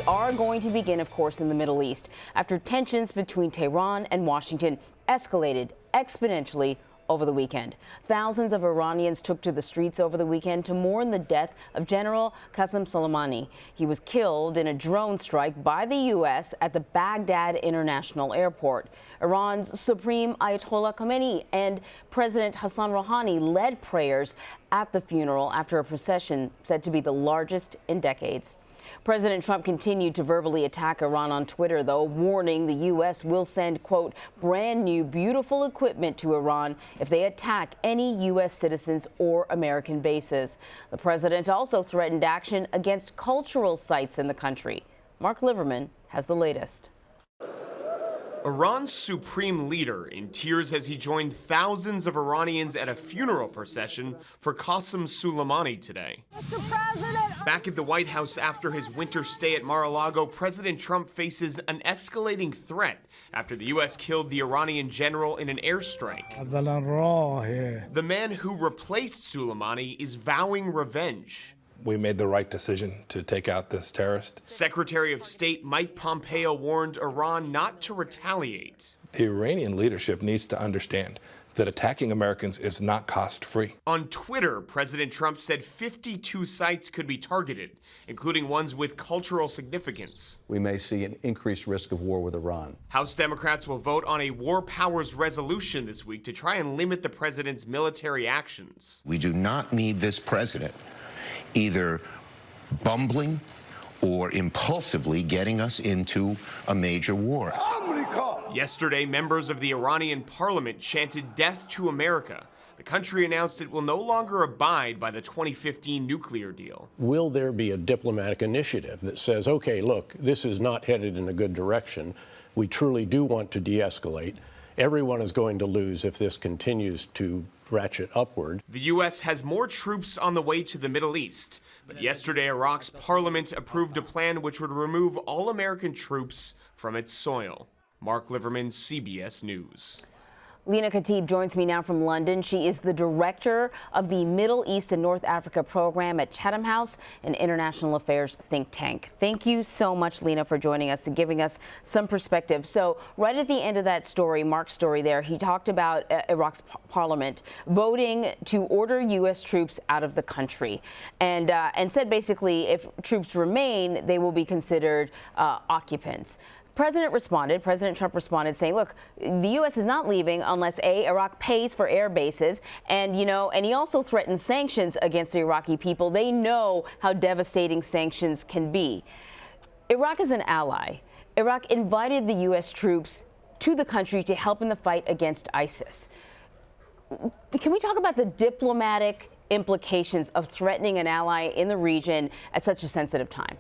are going to begin, of course, in the Middle East after tensions between Tehran and Washington escalated exponentially over the weekend. Thousands of Iranians took to the streets over the weekend to mourn the death of General Qassem Soleimani. He was killed in a drone strike by the U.S. at the Baghdad International Airport. Iran's Supreme Ayatollah Khomeini and President Hassan Rouhani led prayers at the funeral after a procession said to be the largest in decades. President Trump continued to verbally attack Iran on Twitter, though, warning the U.S. will send, quote, brand new beautiful equipment to Iran if they attack any U.S. citizens or American bases. The president also threatened action against cultural sites in the country. Mark Liverman has the latest. Iran's supreme leader in tears as he joined thousands of Iranians at a funeral procession for Qassem Soleimani today. Mr. President! Back at the White House after his winter stay at Mar-a-Lago, President Trump faces an escalating threat after the U.S. killed the Iranian general in an airstrike. The man who replaced Soleimani is vowing revenge. We made the right decision to take out this terrorist. Secretary of State Mike Pompeo warned Iran not to retaliate. The Iranian leadership needs to understand that attacking Americans is not cost-free. On Twitter, President Trump said 52 sites could be targeted, including ones with cultural significance. We may see an increased risk of war with Iran. House Democrats will vote on a war powers resolution this week to try and limit the president's military actions. We do not need this president either bumbling or impulsively getting us into a major war. Yesterday, members of the Iranian parliament chanted "Death to America." The country announced it will no longer abide by the 2015 nuclear deal. Will there be a diplomatic initiative that says, okay, look, this is not headed in a good direction. We truly do want to de-escalate. Everyone is going to lose if this continues to ratchet upward. The U.S. has more troops on the way to the Middle East, but yesterday Iraq's parliament approved a plan which would remove all American troops from its soil. Mark Liverman, CBS News. LINA KHATIB joins me now from London. She is the director of the Middle East and North Africa program at Chatham House, an international affairs think tank. Thank you so much, LINA, for joining us and giving us some perspective. So right at the end of that story, Mark's story there, he talked about Iraq's parliament voting to order U.S. troops out of the country and said basically if troops remain, they will be considered occupants. President Trump responded saying, look, the U.S. is not leaving unless Iraq pays for air bases. And, and he also threatened sanctions against the Iraqi people. They know how devastating sanctions can be. Iraq is an ally. Iraq invited the U.S. troops to the country to help in the fight against ISIS. Can we talk about the diplomatic implications of threatening an ally in the region at such a sensitive time?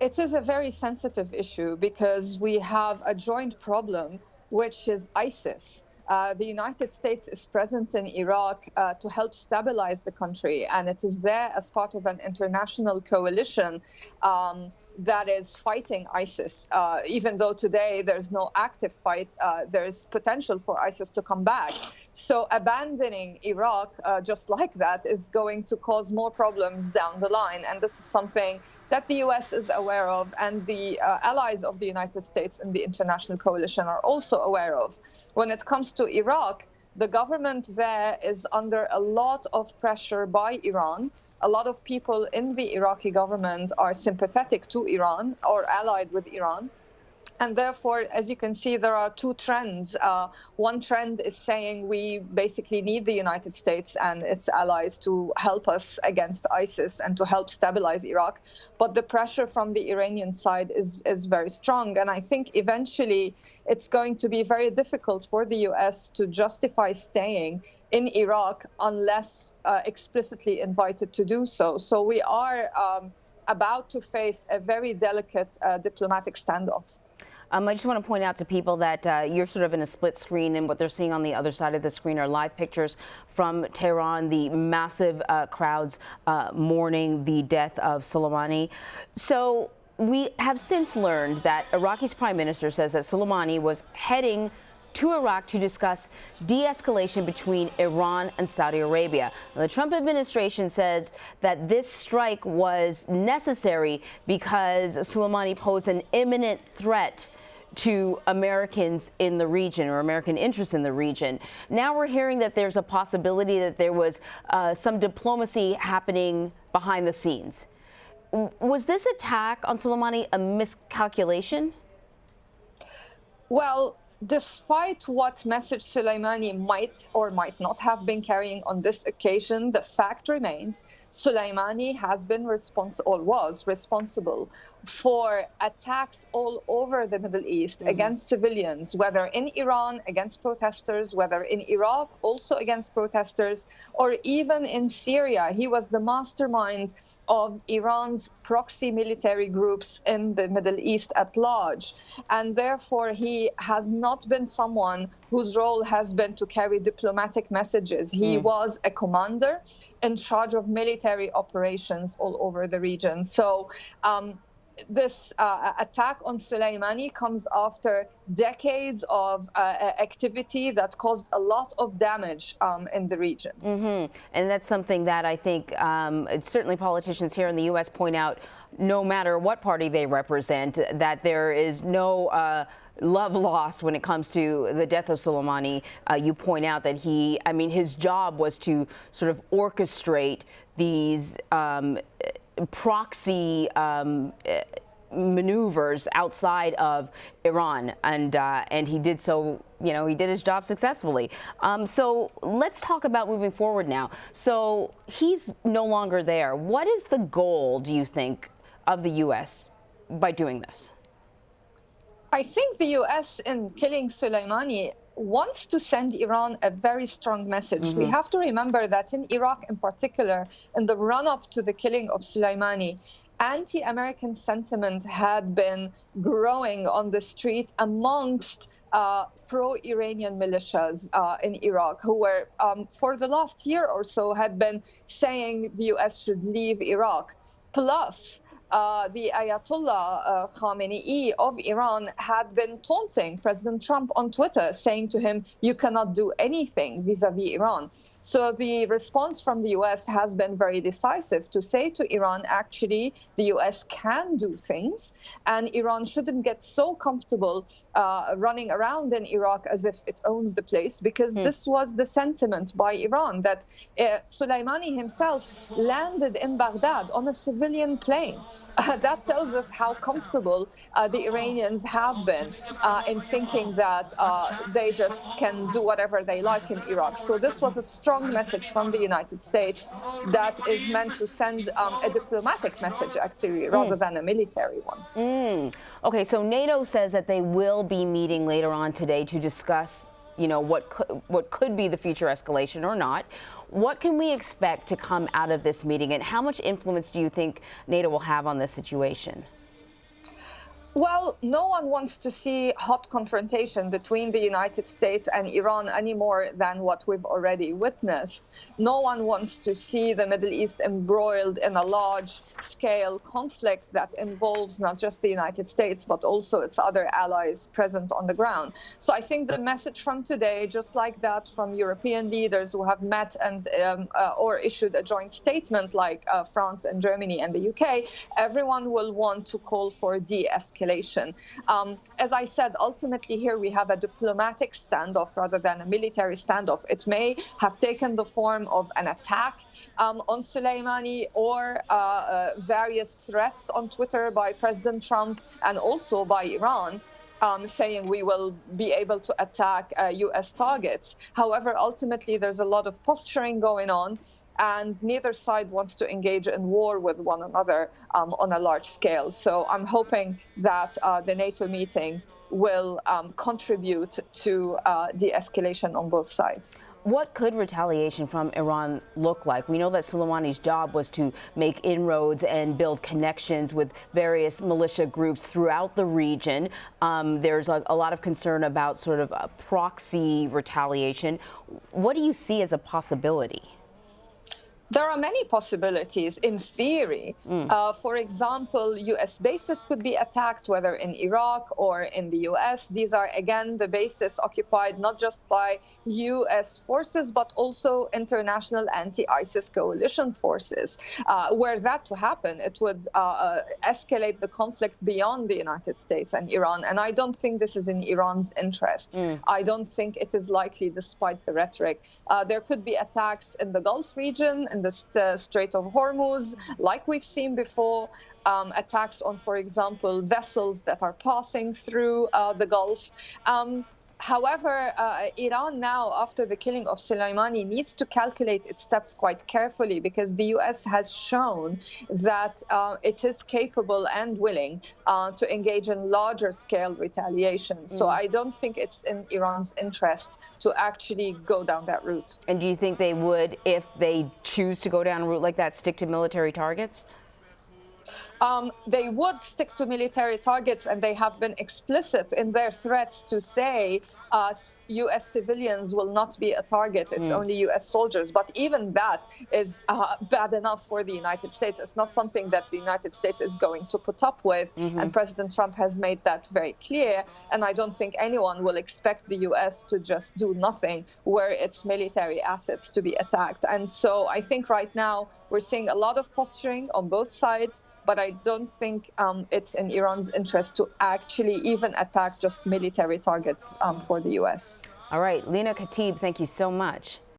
It is a very sensitive issue because we have a joint problem, which is ISIS. The United States is present in Iraq to help stabilize the country, and it is there as part of an international coalition that is fighting ISIS. Even though today there's no active fight, there's potential for ISIS to come back. So abandoning Iraq just like that is going to cause more problems down the line, and this is something that the U.S. is aware of, and the allies of the United States in the international coalition are also aware of. When it comes to Iraq, the government there is under a lot of pressure by Iran. A lot of people in the Iraqi government are sympathetic to Iran or allied with Iran. And therefore, as you can see, there are two trends. One trend is saying we basically need the United States and its allies to help us against ISIS and to help stabilize Iraq. But the pressure from the Iranian side is very strong. And I think eventually it's going to be very difficult for the U.S. to justify staying in Iraq unless explicitly invited to do so. So we are about to face a very delicate diplomatic standoff. I just want to point out to people that you're sort of in a split screen, and what they're seeing on the other side of the screen are live pictures from Tehran, the massive crowds mourning the death of Soleimani. So we have since learned that Iraqi's prime minister says that Soleimani was heading to Iraq to discuss de-escalation between Iran and Saudi Arabia. Now, the Trump administration says that this strike was necessary because Soleimani posed an imminent threat to Americans in the region, or American interests in the region. Now we're hearing that there's a possibility that there was some diplomacy happening behind the scenes. Was this attack on Soleimani a miscalculation? Well, despite what message Soleimani might or might not have been carrying on this occasion, the fact remains Soleimani has been responsible, or was responsible, for attacks all over the Middle East against civilians, whether in Iran against protesters, whether in Iraq also against protesters, or even in Syria. He was the mastermind of Iran's proxy military groups in the Middle East at large. And therefore, he has not been someone whose role has been to carry diplomatic messages. He was a commander in charge of military operations all over the region. So this attack on Soleimani comes after decades of activity that caused a lot of damage in the region. And that's something that I think certainly politicians here in the U.S. point out, no matter what party they represent, that there is no love lost when it comes to the death of Soleimani. You point out that his job was to sort of orchestrate these proxy maneuvers outside of Iran, and he did so. He did his job successfully. So let's talk about moving forward now. So he's no longer there. What is the goal, do you think, of the U.S. by doing this? I think the U.S. in killing Soleimani wants to send Iran a very strong message. We have to remember that in Iraq in particular, in the run-up to the killing of Soleimani, anti-American sentiment had been growing on the street amongst pro-Iranian militias in Iraq, who were, for the last year or so, had been saying the U.S. should leave Iraq. Plus, the Ayatollah Khamenei of Iran had been taunting President Trump on Twitter, saying to him, you cannot do anything vis-a-vis Iran. So the response from the U.S. has been very decisive to say to Iran, actually, the U.S. can do things, and Iran shouldn't get so comfortable running around in Iraq as if it owns the place, because this was the sentiment by Iran, that Soleimani himself landed in Baghdad on a civilian plane. That tells us how comfortable the Iranians have been in thinking that they just can do whatever they like in Iraq. So this was a strong message from the United States that is meant to send a diplomatic message, actually, rather than a military one. Okay, so NATO says that they will be meeting later on today to discuss, what could be the future escalation or not. What can we expect to come out of this meeting, and how much influence do you think NATO will have on this situation? Well, no one wants to see hot confrontation between the United States and Iran any more than what we've already witnessed. No one wants to see the Middle East embroiled in a large-scale conflict that involves not just the United States, but also its other allies present on the ground. So I think the message from today, just like that from European leaders who have met and or issued a joint statement like France and Germany and the UK, everyone will want to call for de-escalation. As I said, ultimately here we have a diplomatic standoff rather than a military standoff. It may have taken the form of an attack on Soleimani or various threats on Twitter by President Trump and also by Iran, saying we will be able to attack U.S. targets. However, ultimately, there's a lot of posturing going on, and neither side wants to engage in war with one another on a large scale. So I'm hoping that the NATO meeting will contribute to de-escalation on both sides. What could retaliation from Iran look like? We know that Soleimani's job was to make inroads and build connections with various militia groups throughout the region. There's a lot of concern about sort of a proxy retaliation. What do you see as a possibility? There are many possibilities in theory. For example, U.S. bases could be attacked, whether in Iraq or in the U.S. These are, again, the bases occupied not just by U.S. forces, but also international anti-ISIS coalition forces. Were that to happen, it would escalate the conflict beyond the United States and Iran. And I don't think this is in Iran's interest. I don't think it is likely, despite the rhetoric. There could be attacks in the Gulf region, in the Strait of Hormuz, like we've seen before, attacks on, for example, vessels that are passing through the Gulf. However, Iran now, after the killing of Soleimani, needs to calculate its steps quite carefully, because the U.S. has shown that it is capable and willing to engage in larger scale retaliation. So I don't think it's in Iran's interest to actually go down that route. And do you think they would, if they choose to go down a route like that, stick to military targets? They would stick to military targets, and they have been explicit in their threats to say U.S. civilians will not be a target. It's only U.S. soldiers. But even that is bad enough for the United States. It's not something that the United States is going to put up with. And President Trump has made that very clear. And I don't think anyone will expect the U.S. to just do nothing were its military assets to be attacked. And so I think right now we're seeing a lot of posturing on both sides, but I don't think it's in Iran's interest to actually even attack just military targets for the U.S. All right, Lina Khatib, thank you so much.